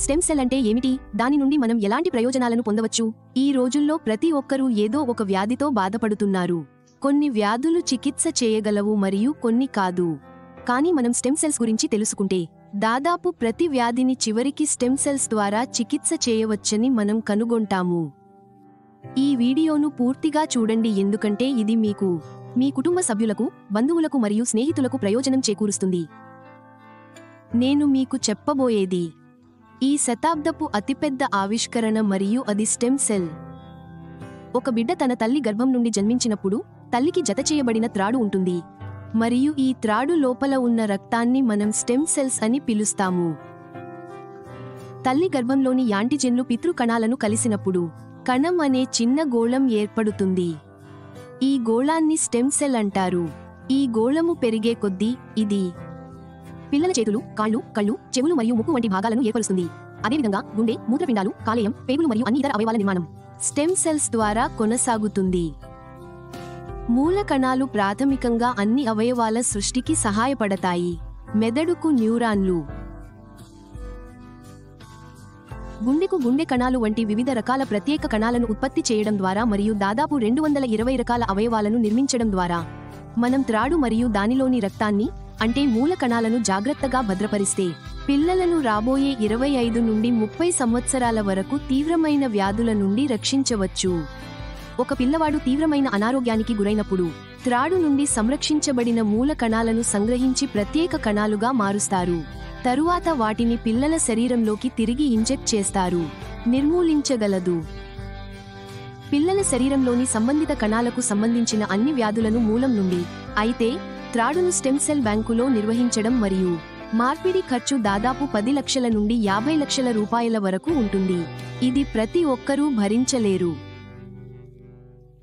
Stem cell అంటే ఏమిటి? దాని నుండి మనం ఎలాంటి ప్రయోజనాలను పొందవచ్చు? ఈ రోజుల్లో ప్రతి ఒక్కరూ ఏదో ఒక వ్యాధితో బాధపడుతున్నారు. కొన్ని వ్యాధులు చికిత్స చేయగలవు మరియు కొన్ని కాదు. కానీ మనం స్టెమ్ సెల్స్ గురించి తెలుసుకుంటే దాదాపు ప్రతి వ్యాధిని చివరికి స్టెమ్ సెల్స్ ద్వారా చికిత్స చేయవచ్చని మనం కనుగొంటాము. ఈ వీడియోను పూర్తిగా చూడండి, ఎందుకంటే ఇది మీకు, మీ కుటుంబ సభ్యులకు, బంధువులకు మరియు స్నేహితులకు ప్రయోజనం చేకూరుస్తుంది. నేను మీకు చెప్పబోయేది ఈ శతాబ్దపు అతిపెద్ద ఆవిష్కరణ మరియు అది స్టెమ్ సెల్. ఒక బిడ్డ తన తల్లి గర్భం నుండి జన్మించినప్పుడు తల్లికి జతచేయబడిన త్రాడు ఉంటుంది మరియు ఈ త్రాడు లోపల ఉన్న రక్తాన్ని మనం స్టెమ్ సెల్స్ అని పిలుస్తాము. తల్లి గర్భంలోని యాంటిజెన్లు పితృ కణాలను కలిసినప్పుడు కణం అనే చిన్న గోళం ఏర్పడుతుంది. ఈ గోళాన్ని స్టెమ్ సెల్ అంటారు. ఈ గోళము పెరిగే కొద్దీ ఇది పిల్లల చేతులు, కాళ్ళు, కళ్ళు, చెవులు మరియు ముక్కు వంటి భాగాలను ఏర్పరుస్తుంది. అదేవిధంగా గుండె, మూత్రపిండాలు, కాలేయం, పేగులు మరియు అన్ని ఇతర అవయవాల నిర్మాణం స్టెమ్ సెల్స్ ద్వారా కొనసాగుతుంది. మూల కణాలు ప్రాథమికంగా అన్ని అవయవాల సృష్టికి సహాయపడతాయి. మెదడుకు న్యూరాన్లు, గుండెకు గుండె కణాలు వంటి వివిధ రకాల ప్రత్యేక కణాలను ఉత్పత్తి చేయడం ద్వారా మరియు దాదాపు 220 రకాల అవయవాలను నిర్మించడం ద్వారా మనం త్రాడు మరియు దానిలోని రక్తాన్ని, అంటే మూల కణాలను జాగ్రత్తగా భద్రపరిస్తే పిల్లలను రాబోయే 25 నుండి 30 సంవత్సరాల వరకు తీవ్రమైన వ్యాధుల నుండి రక్షించవచ్చు. ఒక పిల్లవాడు తీవ్రమైన అనారోగ్యానికి గురైనప్పుడు త్రాడు నుండి సంరక్షించబడిన మూల కణాలను సంగ్రహించి ప్రత్యేక కణాలుగా మారుస్తారు. తరువాత వాటిని పిల్లల శరీరంలోకి తిరిగి ఇంజెక్ట్ చేస్తారు. నిర్మూలించగలదు. పిల్లల శరీరంలోని సంబంధిత కణాలకు సంబంధించిన అన్ని వ్యాధులను మూలం నుండి. అయితే త్రాడును స్టెమ్ సెల్ బ్యాంకులో నిర్వహించడం మరియు మార్పిడి ఖర్చు దాదాపు 10 లక్షల నుండి 50 లక్షల రూపాయల వరకు ఉంటుంది. ఇది ప్రతి ఒక్కరూ భరించలేరు.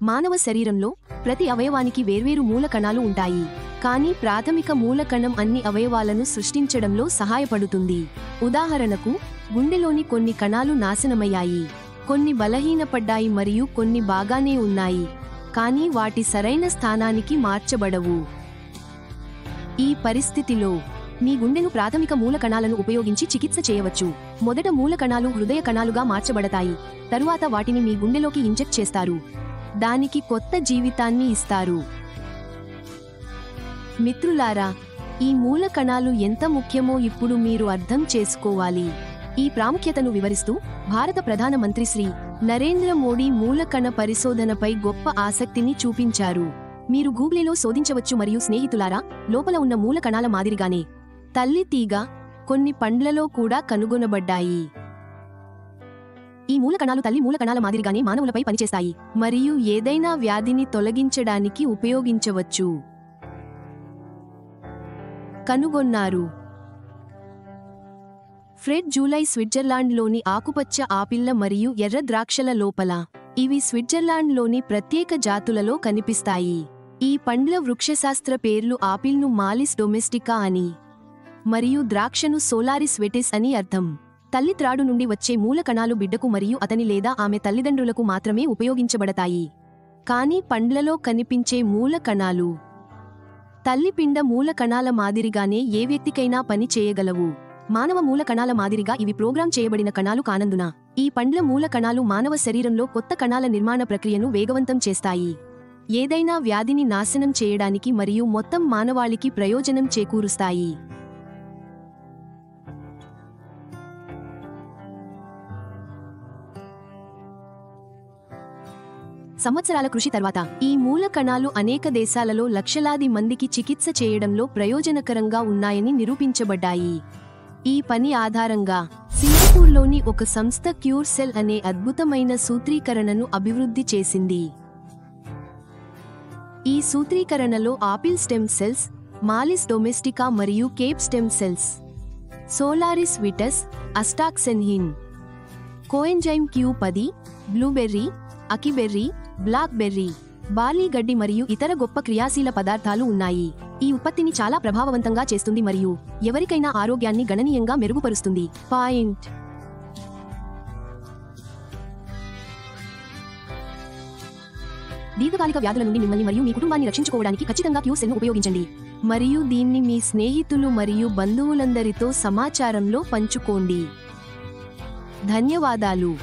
మానవ శరీరంలో ప్రతి అవయవానికి వేర్వేరు మూల కణాలు ఉంటాయి, కానీ ప్రాథమిక మూల కణం అన్ని అవయవాలను సృష్టించడంలో సహాయపడుతుంది. ఉదాహరణకు, గుండెలోని కొన్ని కణాలు నాశనమయ్యాయి, కొన్ని బలహీనపడ్డాయి మరియు కొన్ని బాగానే ఉన్నాయి, కానీ వాటి సరైన స్థానానికి మార్చబడవు. ఈ పరిస్థితిలో మీ గుండెను ప్రాథమిక మూల కణాలను ఉపయోగించి చికిత్స చేయవచ్చు. మొదట మూల కణాలు హృదయ కణాలుగా మార్చబడతాయి, తరువాత వాటిని మీ గుండెలోకి ఇంజెక్ట్ చేస్తారు, దానికి కొత్త జీవితాన్ని ఇస్తారు. మిత్రులారా, ఈ మూల కణాలు ఎంత ముఖ్యమో ఇప్పుడు మీరు అర్థం చేసుకోవాలి. ఈ ప్రాముఖ్యతను వివరిస్తూ భారత ప్రధాన మంత్రి శ్రీ నరేంద్ర మోడీ మూల కణ పరిశోధనపై గొప్ప ఆసక్తిని చూపించారు. మీరు గూగుల్లో శోధించవచ్చు. మరియు స్నేహితులారా, లోపల ఉన్న మూల కణాల మాదిరిగానే తల్లి తీగ కొన్ని పండ్లలో కూడా కనుగొనబడ్డాయి. ఈ మూల కణాలు తల్లి మూల కణాల మాదిరిగానే మానవులపై పనిచేస్తాయి మరియు ఏదైనా వ్యాధిని తొలగించడానికి ఉపయోగించవచ్చు. కనుగొన్నారు. ఫ్రెడ్ జూలై స్విట్జర్లాండ్లోని ఆకుపచ్చ ఆపిల్ల మరియు ఎర్ర ద్రాక్షల లోపల. ఇవి స్విట్జర్లాండ్లోని ప్రత్యేక జాతులలో కనిపిస్తాయి. ఈ పండ్ల వృక్షశాస్త్ర పేర్లు ఆపిల్ను మాలిస్ డొమెస్టికా అని మరియు ద్రాక్షను సోలారిస్ వెటిస్ అని అర్థం. తల్లి త్రాడు నుండి వచ్చే మూల కణాలు బిడ్డకు మరియు అతని లేదా ఆమె తల్లిదండ్రులకు మాత్రమే ఉపయోగించబడతాయి. కానీ పండ్లలో కనిపించే మూల కణాలు తల్లి పిండ మూల కణాల మాదిరిగానే ఏ వ్యక్తికైనా పని చేయగలవు. మానవ మూల కణాల మాదిరిగా ఇవి ప్రోగ్రాం చేయబడిన కణాలు కానందున ఈ పండ్ల మూల కణాలు మానవ శరీరంలో కొత్త కణాల నిర్మాణ ప్రక్రియను వేగవంతం చేస్తాయి, ఏదైనా వ్యాధిని నాశనం చేయడానికి మరియు మొత్తం మానవాళికి ప్రయోజనం చేకూరుస్తాయి. సంవత్సరాల కృషి తర్వాత ఈ మూల కణాలు అనేక దేశాలలో లక్షలాది మందికి చికిత్స చేయడంలో ప్రయోజనకరంగా ఉన్నాయని నిరూపించబడ్డాయి. ఈ పని ఆధారంగా సింగపూర్లోని ఒక సంస్థ క్యూర్ సెల్ అనే అద్భుతమైన సూత్రీకరణను అభివృద్ధి చేసింది. ఈ సూత్రీకరణలో apple stem cells, malus domestica మరియు కేప్ స్టెమ్ సెల్స్, సోలారిస్ విటస్, astaxanthin, coenzyme Q10, blueberry, acai berry, blackberry, barley గడ్డి మరియు ఇతర గొప్ప క్రియాశీల పదార్థాలు ఉన్నాయి. ఈ ఉత్పత్తిని చాలా ప్రభావవంతంగా చేస్తుంది మరియు ఎవరికైనా ఆరోగ్యాన్ని గణనీయంగా మెరుగుపరుస్తుంది. పాయింట్. దీర్ఘకాలిక వ్యాధుల నుండి మిమ్మల్ని మరియు మీ కుటుంబాన్ని రక్షించుకోవడానికి ఖచ్చితంగా క్యూర్ సెల్ను ఉపయోగించండి మరియు దీన్ని మీ స్నేహితులు మరియు బంధువులందరితో సమాచారంలో పంచుకోండి. ధన్యవాదాలు.